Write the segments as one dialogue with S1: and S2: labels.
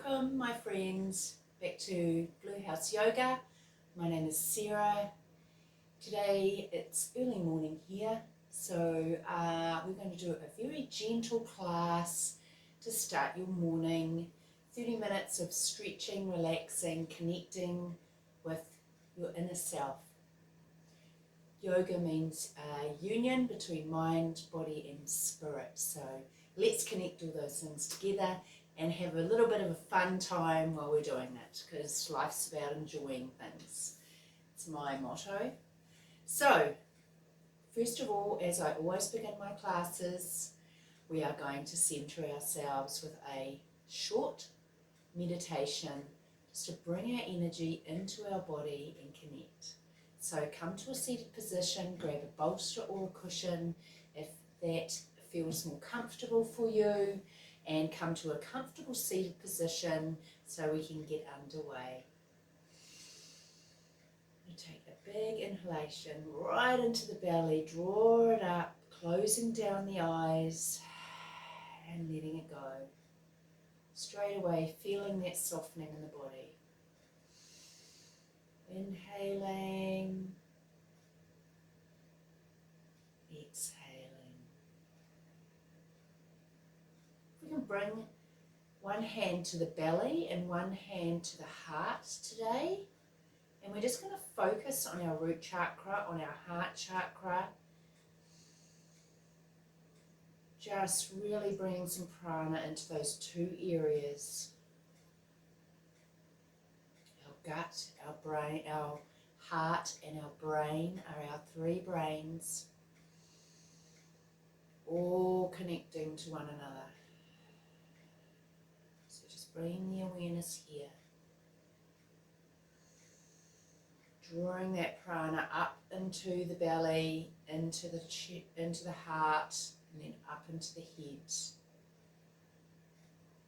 S1: Welcome my friends back to Blue House Yoga. My name is Sarah. Today it's early morning here, so we're going to do a very gentle class to start your morning. 30 minutes of stretching, relaxing, connecting with your inner self. Yoga means a union between mind, body and spirit, so let's connect all those things together and have a little bit of a fun time while we're doing it, because life's about enjoying things. It's my motto. So, first of all, as I always begin my classes, we are going to center ourselves with a short meditation just to bring our energy into our body and connect. So come to a seated position, grab a bolster or a cushion if that feels more comfortable for you, and come to a comfortable seated position so we can get underway. You take a big inhalation right into the belly, draw it up, closing down the eyes and letting it go. Straight away, feeling that softening in the body. Inhaling, exhaling. We can bring one hand to the belly and one hand to the heart today. And we're just going to focus on our root chakra, on our heart chakra. Just really bringing some prana into those two areas. Our gut, our brain, our heart and our brain are our three brains, all connecting to one another. So just bring the awareness here. Drawing that prana up into the belly, into the heart, and then up into the head,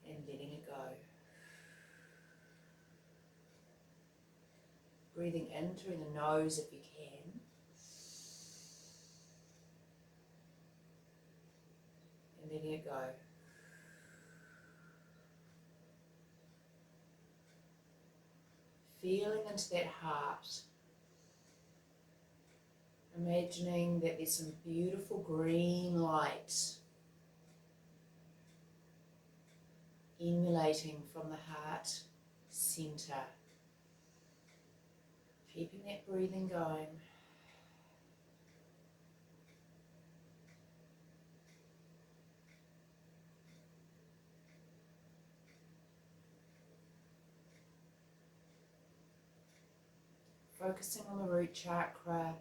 S1: and letting it go. Breathing in through the nose if you can. And letting it go. Feeling into that heart. Imagining that there's some beautiful green light emanating from the heart center. Keeping that breathing going. Focusing on the root chakra.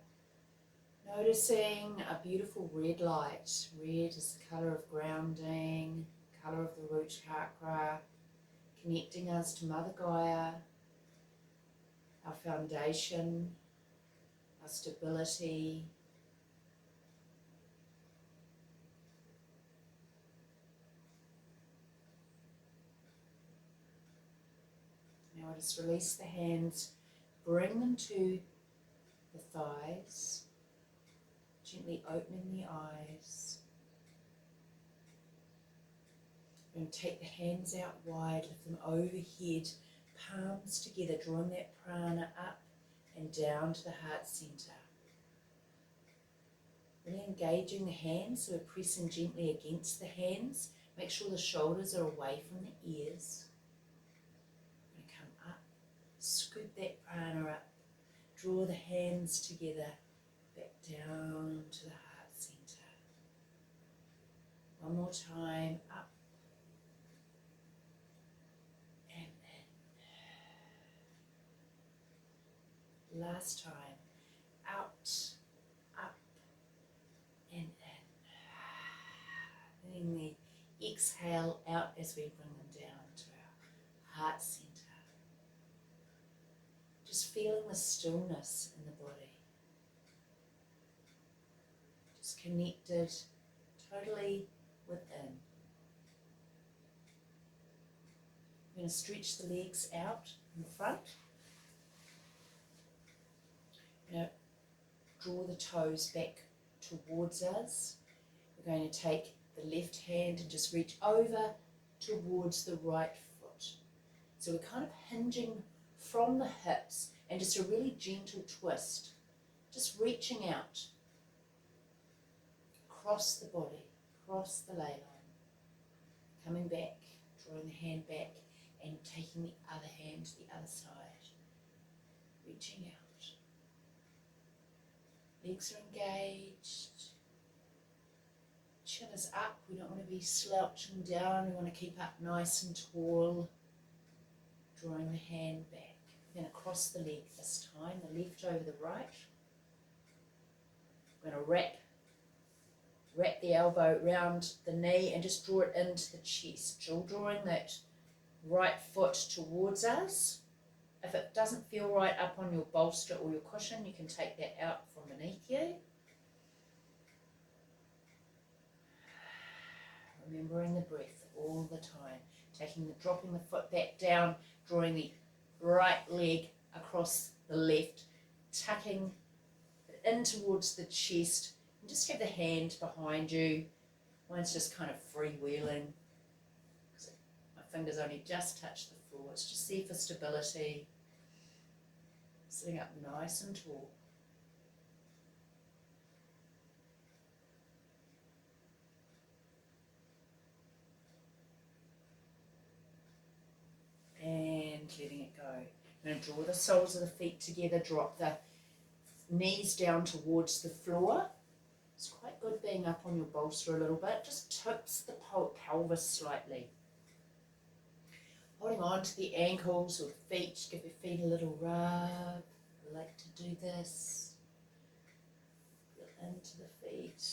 S1: Noticing a beautiful red light. Red is the colour of grounding, colour of the root chakra, connecting us to Mother Gaia, our foundation, our stability. Now I just release the hands, bring them to the thighs. Gently opening the eyes. And take the hands out wide, lift them overhead, palms together, drawing that prana up and down to the heart center. Really engaging the hands, so we're pressing gently against the hands. Make sure the shoulders are away from the ears. We're going to come up, scoop that prana up, draw the hands together. Back down to the heart center. One more time, up and in. Last time, out, up and in. Letting the exhale out as we bring them down to our heart center. Just feeling the stillness in the body. Connected totally within. I'm going to stretch the legs out in the front. I'm going to draw the toes back towards us. We're going to take the left hand and just reach over towards the right foot. So we're kind of hinging from the hips and just a really gentle twist, just reaching out across the body, across the ley line, coming back, drawing the hand back and taking the other hand to the other side, reaching out. Legs are engaged, chin is up, we don't want to be slouching down, we want to keep up nice and tall, drawing the hand back. We're going to cross the leg this time, the left over the right. We're going to wrap the elbow around the knee and just draw it into the chest, drawing that right foot towards us. If it doesn't feel right up on your bolster or your cushion, you can take that out from beneath you. Remembering the breath all the time, dropping the foot back down, drawing the right leg across the left, tucking it in towards the chest, and just have the hand behind you. Mine's just kind of freewheeling. My fingers only just touch the floor. It's just there for stability. Sitting up nice and tall. And letting it go. I'm going to draw the soles of the feet together, drop the knees down towards the floor. It's quite good being up on your bolster a little bit, just tips the pelvis slightly. Holding on to the ankles or the feet, give your feet a little rub. I like to do this. Feel into the feet.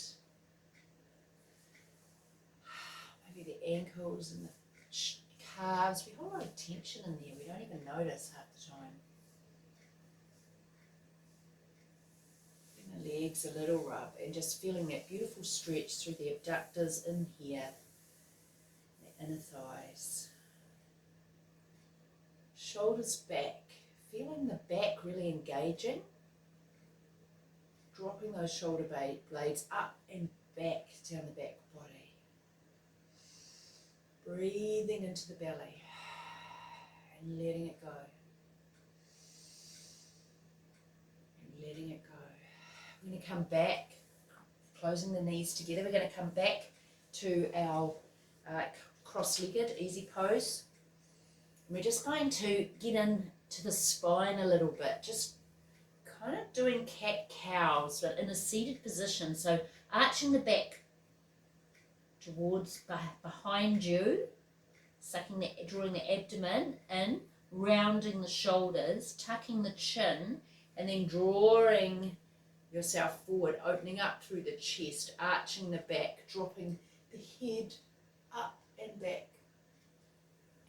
S1: Maybe the ankles and the calves. We hold a lot of tension in there, we don't even notice half the time. Giving the legs a little rub and just feeling that beautiful stretch through the abductors in here, the inner thighs. Shoulders back, feeling the back really engaging. Dropping those shoulder blades up and back down the back body. Breathing into the belly and letting it go. And letting it go. We're going to come back, closing the knees together. We're going to come back to our cross-legged easy pose. And we're just going to get into the spine a little bit, just kind of doing cat-cows, but in a seated position. So arching the back towards behind you, drawing the abdomen in, rounding the shoulders, tucking the chin, and then drawing yourself forward, opening up through the chest, arching the back, dropping the head up and back,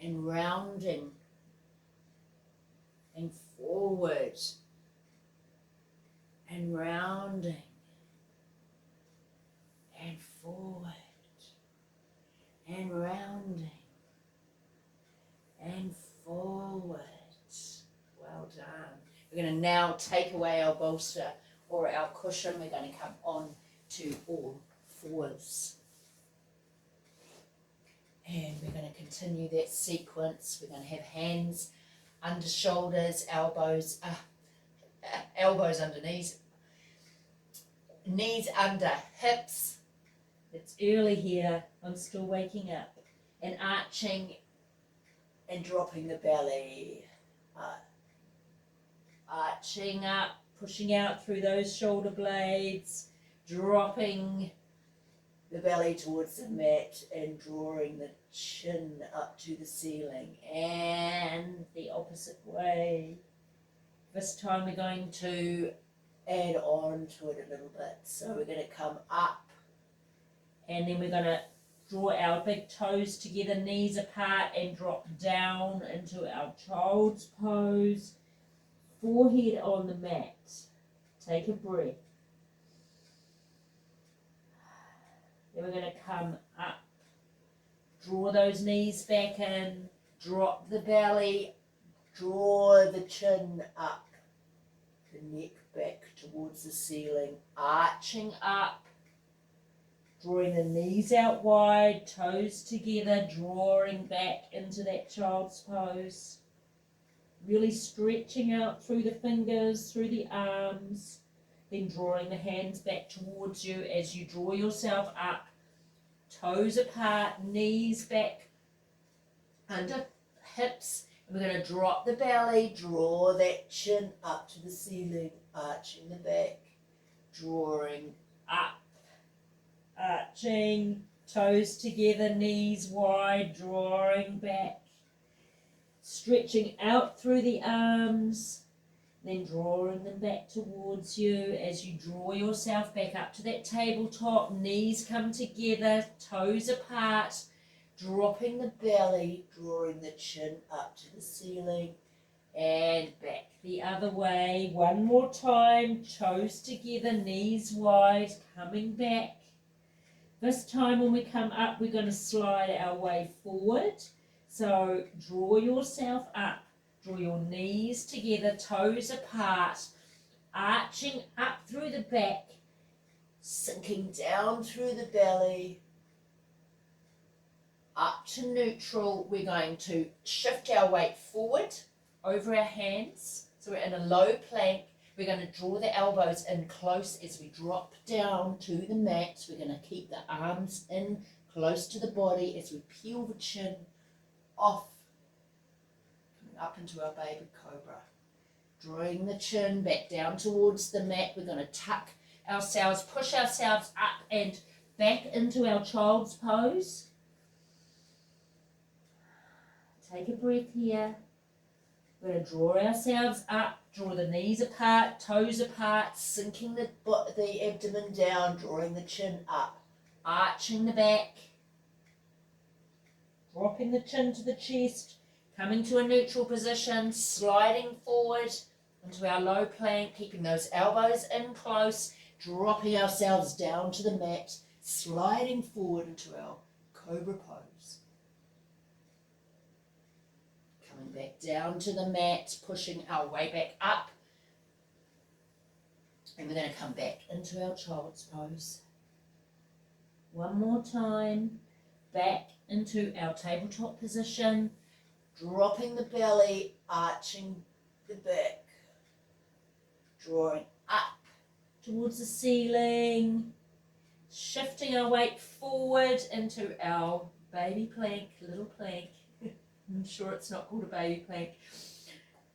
S1: and rounding and forward and rounding and forward and rounding and forward. Well done. We're going to now take away our bolster or our cushion. We're going to come on to all fours. And we're going to continue that sequence. We're going to have hands under shoulders, elbows under knees, knees under hips. It's early here, I'm still waking up. And arching and dropping the belly. Arching up, pushing out through those shoulder blades, dropping the belly towards the mat and drawing the chin up to the ceiling, and the opposite way. This time we're going to add on to it a little bit. So we're going to come up and then we're going to draw our big toes together, knees apart, and drop down into our child's pose, forehead on the mat. Take a breath. Then we're going to come up, draw those knees back in, drop the belly, draw the chin up, the neck back towards the ceiling, arching up,
S2: Drawing the knees out wide, toes together, drawing back into that child's pose. Really stretching out through the fingers, through the arms, then drawing the hands back towards you as you draw yourself up. Toes apart, knees back under hips. And we're going to drop the belly, draw that chin up to the ceiling, arching the back, drawing up, arching, toes together, knees wide, drawing back, stretching out through the arms, then drawing them back towards you as you draw yourself back up to that tabletop. Knees come together, toes apart, dropping the belly, drawing the chin up to the ceiling, and back the other way. One more time, toes together, knees wide, coming back. This time when we come up, we're going to slide our way forward. So draw yourself up, draw your knees together, toes apart, arching up through the back, sinking down through the belly, up to neutral. We're going to shift our weight forward over our hands. So we're in a low plank. We're going to draw the elbows in close as we drop down to the mat. We're going to keep the arms in close to the body as we peel the chin off, coming up into our baby cobra. Drawing the chin back down towards the mat. We're going to tuck ourselves, push ourselves up and back into our child's pose. Take a breath here. We're going to draw ourselves up, draw the knees apart, toes apart, sinking the abdomen down, drawing the chin up, arching the back, dropping the chin to the chest, coming to a neutral position, sliding forward into our low plank, keeping those elbows in close, dropping ourselves down to the mat, sliding forward into our cobra pose. Coming back down to the mat, pushing our way back up. And we're going to come back into our child's pose. One more time, back into our tabletop position, dropping the belly, arching the back, drawing up towards the ceiling, shifting our weight forward into our baby plank, little plank. I'm sure it's not called a baby plank.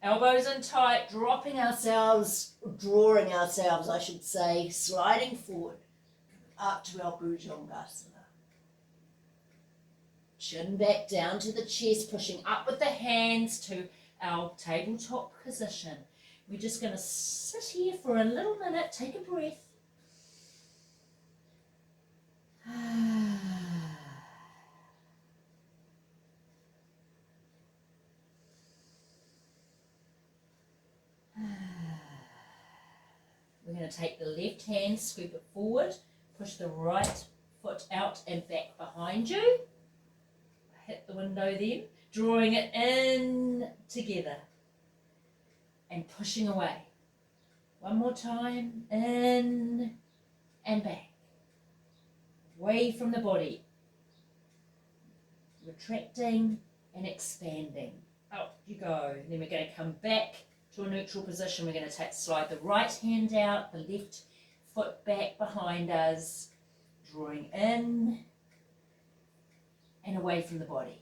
S2: Elbows in tight, dropping ourselves, drawing ourselves, I should say, sliding forward up to our Bhujangasana. Chin back down to the chest, pushing up with the hands to our tabletop position. We're just going to sit here for a little minute, take a breath. We're going to take the left hand, sweep it forward, push the right foot out and back behind you. Hit the window then, drawing it in together and pushing away. One more time, in and back. Away from the body. Retracting and expanding. Out you go. Then we're going to come back to a neutral position. We're going to slide the right hand out, the left foot back behind us, drawing in and away from the body.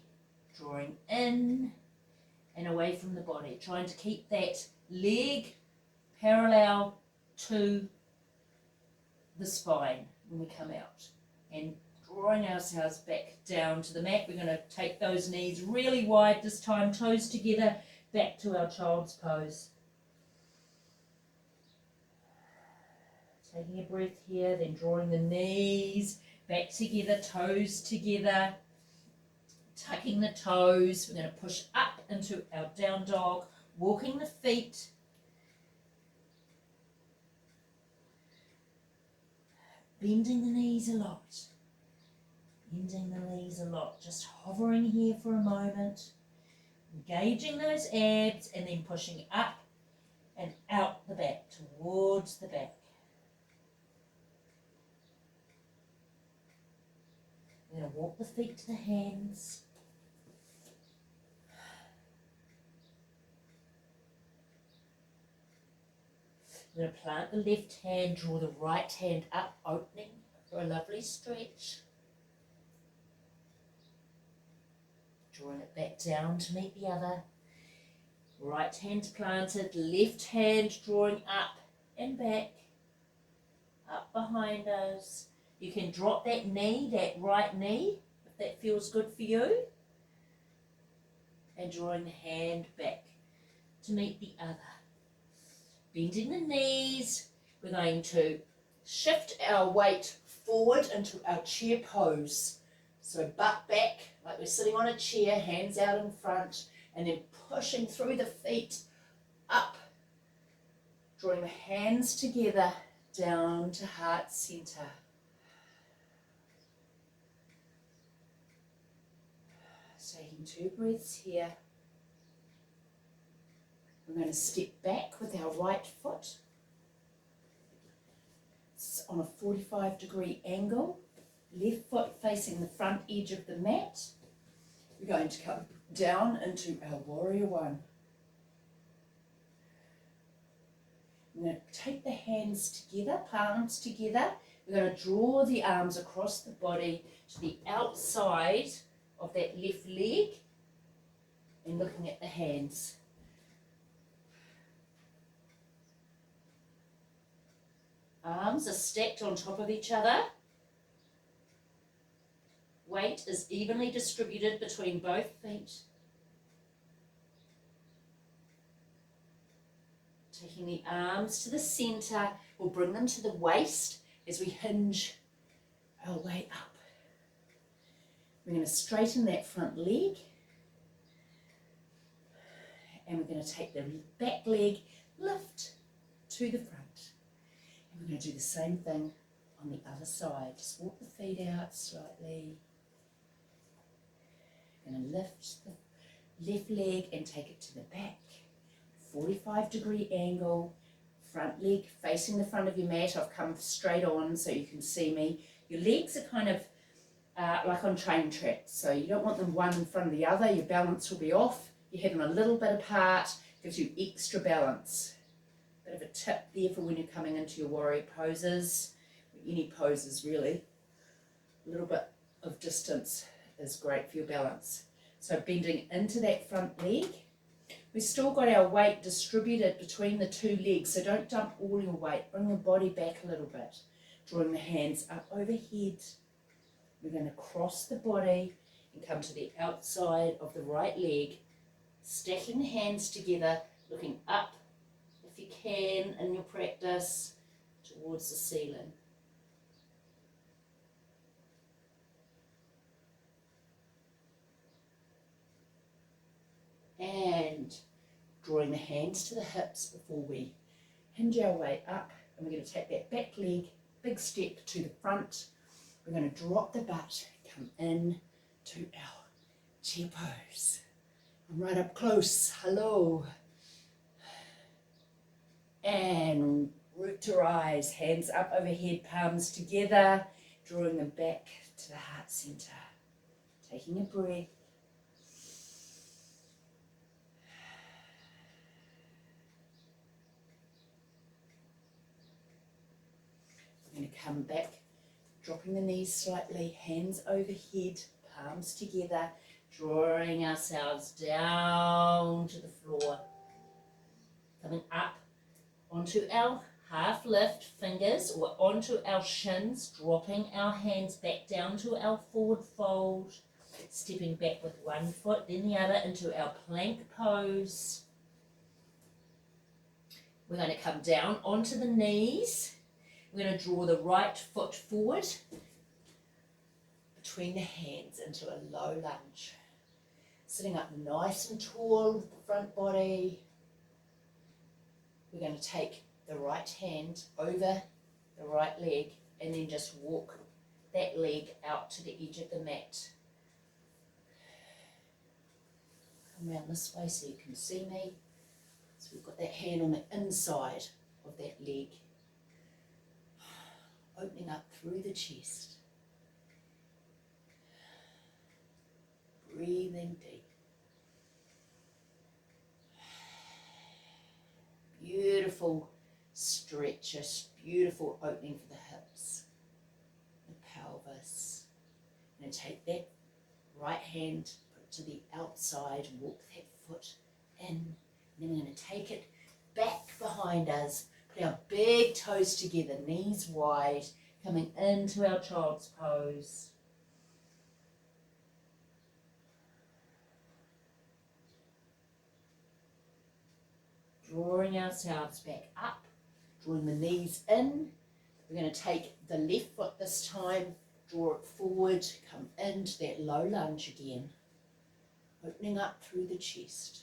S2: Drawing in and away from the body. Trying to keep that leg parallel to the spine when we come out. And drawing ourselves back down to the mat. We're going to take those knees really wide this time, toes together, back to our child's pose. Taking a breath here, then drawing the knees back together, toes together, tucking the toes. We're going to push up into our down dog, walking the feet. Bending the knees a lot. Bending the knees a lot. Just hovering here for a moment. Engaging those abs and then pushing up and out the back, towards the back. We're going to walk the feet to the hands. We're going to plant the left hand, draw the right hand up, opening for a lovely stretch. Drawing it back down to meet the other. Right hand planted, left hand drawing up and back, up behind us. You can drop that knee, that right knee, if that feels good for you. And drawing the hand back to meet the other. Bending the knees, we're going to shift our weight forward into our chair pose. So butt back, like we're sitting on a chair, hands out in front, and then pushing through the feet up. Drawing the hands together down to heart center. Taking 2 breaths here. We're going to step back with our right foot. It's on a 45-degree angle. Left foot facing the front edge of the mat. We're going to come down into our warrior one. We're going to take the hands together, palms together. We're going to draw the arms across the body to the outside of that left leg and looking at the hands. Arms are stacked on top of each other. Weight is evenly distributed between both feet. Taking the arms to the center, we'll bring them to the waist as we hinge our way up. We're going to straighten that front leg. And we're going to take the back leg, lift to the front. And we're going to do the same thing on the other side. Just walk the feet out slightly. We're going to lift the left leg and take it to the back. 45-degree angle. Front leg facing the front of your mat. I've come straight on so you can see me. Your legs are kind of like on train tracks. So you don't want them one in front of the other. Your balance will be off. You have them a little bit apart. Gives you extra balance. Bit of a tip there for when you're coming into your warrior poses. Any poses really. A little bit of distance is great for your balance. So bending into that front leg. We've still got our weight distributed between the 2 legs, so don't dump all your weight. Bring the body back a little bit. Drawing the hands up overhead. We're going to cross the body and come to the outside of the right leg. Stacking the hands together, looking up, if you can, in your practice, towards the ceiling. And drawing the hands to the hips before we hinge our way up. And we're going to take that back leg, big step to the front. We're going to drop the butt, come in to our chair pose. I'm right up close. Hello. And root to rise, hands up overhead, palms together, drawing them back to the heart center. Taking a breath. We're going to come back, dropping the knees slightly, hands overhead, palms together, drawing ourselves down to the floor. Coming up onto our half lift fingers or onto our shins, dropping our hands back down to our forward fold, stepping back with one foot, then the other into our plank pose. We're going to come down onto the knees. We're going to draw the right foot forward between the hands into a low lunge. Sitting up nice and tall with the front body. We're going to take the right hand over the right leg and then just walk that leg out to the edge of the mat. Come around this way so you can see me. So we've got that hand on the inside of that leg. Opening up through the chest.
S1: breathing deep. Beautiful stretch, a beautiful opening for the hips, the pelvis. And take that right hand, put it to the outside, walk that foot in. And then we're going to take it back behind us, put our big toes together, knees wide, coming into our child's pose. Drawing ourselves back up, drawing the knees in. We're going to take the left foot this time, draw it forward, come into that low lunge again, opening up through the chest.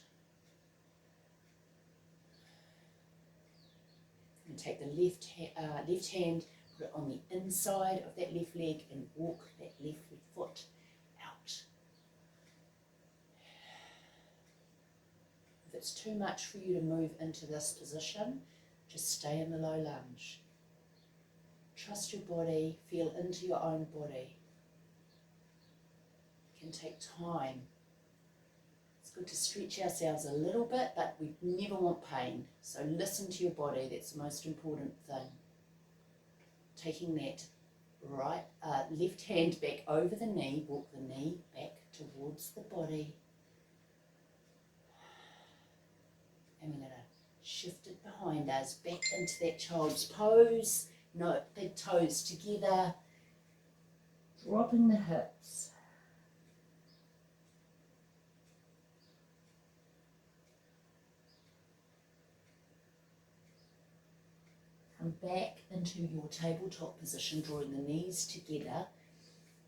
S1: And take the left hand, put it on the inside of that left leg and walk that left foot out. If it's too much for you to move into this position, just stay in the low lunge. Trust your body, feel into your own body. It can take time. It's good to stretch ourselves a little bit, but we never want pain. So listen to your body, that's the most important thing. Taking that left hand back over the knee, walk the knee back towards the body. And we're going to shift it behind us, back into that child's pose. No, big toes together, dropping the hips. Come back into your tabletop position, drawing the knees together.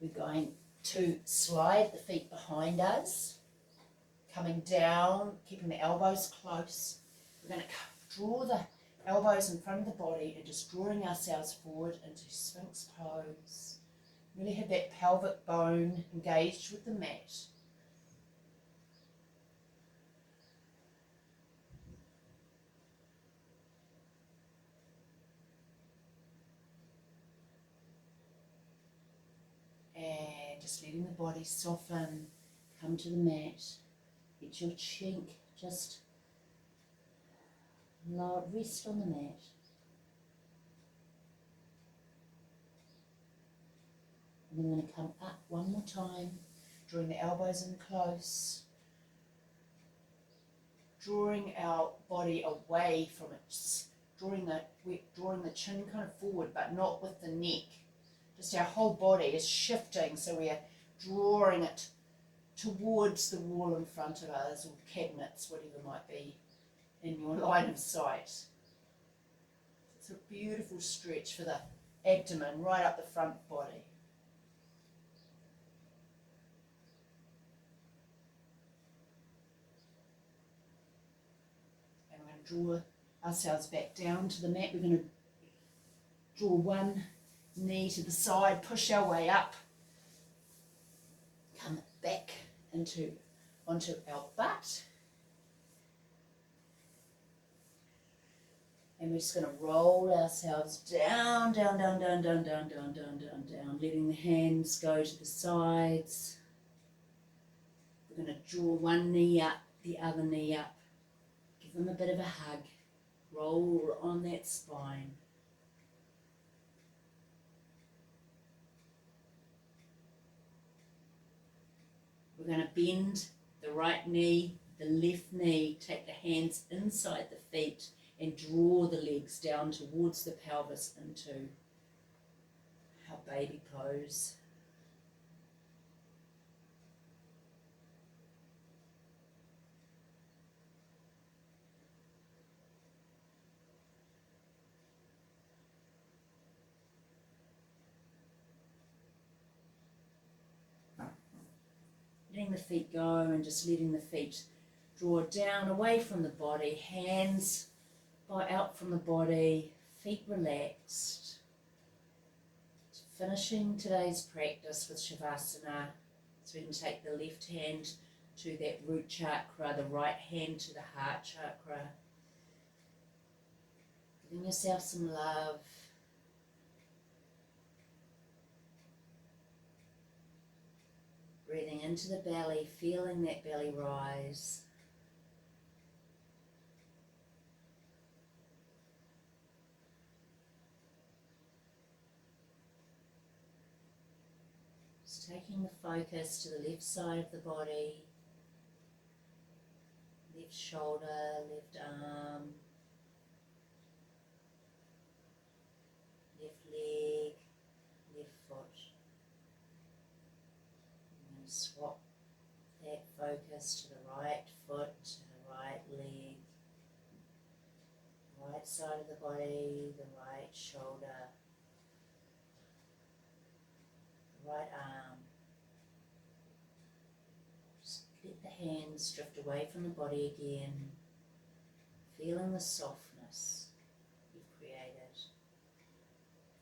S1: We're going to slide the feet behind us, coming down, keeping the elbows close. We're going to draw the elbows in front of the body and just drawing ourselves forward into Sphinx pose. Really have that pelvic bone engaged with the mat. And just letting the body soften, come to the mat. Get your cheek just rest on the mat. And then we're going to come up one more time, drawing the elbows in close, drawing our body away from it, drawing the chin kind of forward, but not with the neck. Just our whole body is shifting, so we are drawing it towards the wall in front of us, or cabinets, whatever might be in your line of sight. It's a beautiful stretch for the abdomen, right up the front body. And we're going to draw ourselves back down to the mat. We're going to draw one knee to the side, push our way up, come back onto our butt. And we're just going to roll ourselves down, down, down, down, down, down, down, down, down, down, letting the hands go to the sides. We're going to draw one knee up, the other knee up. Give them a bit of a hug. Roll on that spine. We're going to bend the right knee, the left knee, take the hands inside the feet and draw the legs down towards the pelvis into our baby pose. Letting the feet go and just letting the feet draw down away from the body, hands out from the body, feet relaxed. Finishing today's practice with Shavasana, so we can take the left hand to that root chakra, the right hand to the heart chakra. Giving yourself some love. Breathing into the belly, feeling that belly rise. Just taking the focus to the left side of the body, left shoulder, left arm, left leg, left foot. I'm going to swap that focus to the right foot, to the right leg, right side of the body, the right shoulder, the right arm. Just let the hands drift away from the body again, feeling the softness you've created.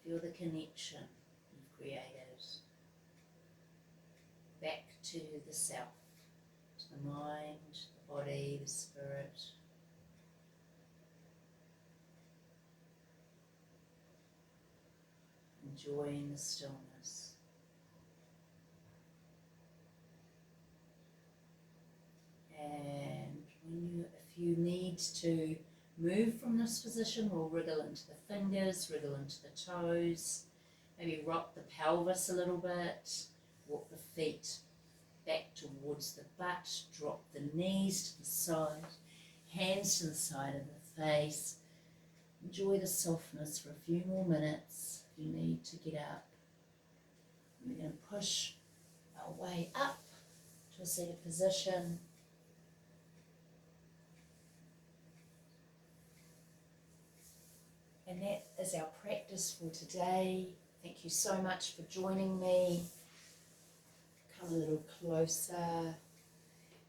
S1: Feel the connection you've created back to the self, to the mind, the body, the spirit. Enjoying the stillness. And if you need to move from this position, we'll wriggle into the fingers, wriggle into the toes, maybe rock the pelvis a little bit, walk the feet back towards the butt, drop the knees to the side, hands to the side of the face. Enjoy the softness for a few more minutes if you need to get up. We're going to push our way up to a seated position. And that is our practice for today. Thank you so much for joining me. Come a little closer.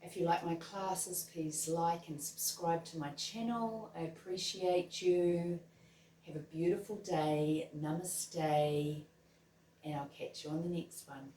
S1: If you like my classes, please like and subscribe to my channel. I appreciate you. Have a beautiful day. Namaste. And I'll catch you on the next one.